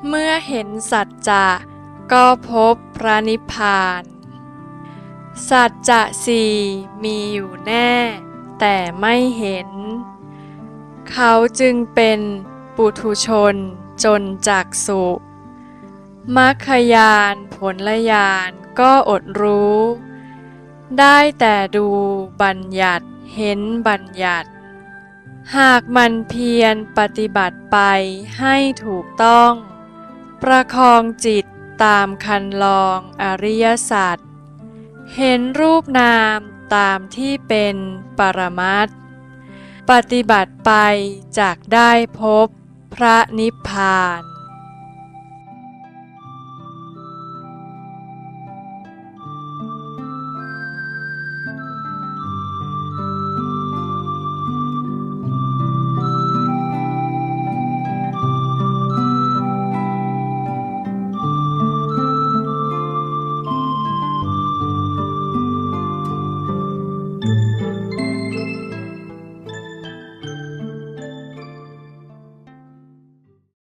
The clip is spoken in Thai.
เมื่อเห็นสัจจะก็พบพระนิพพาน สัจจะสี่มีอยู่แน่แต่ไม่เห็น เขาจึงเป็นปุถุชนจนจักษุมัคคญาณผลญาณก็อดรู้ ได้แต่ดูบัญญัติเห็นบัญญัติ หากมันเพียรปฏิบัติไปให้ถูกต้อง ประคองจิตตามคันลองอริยสัจเห็นรูปนามตามที่เป็นปรมัตถ์ปฏิบัติไปจักได้พบพระนิพพาน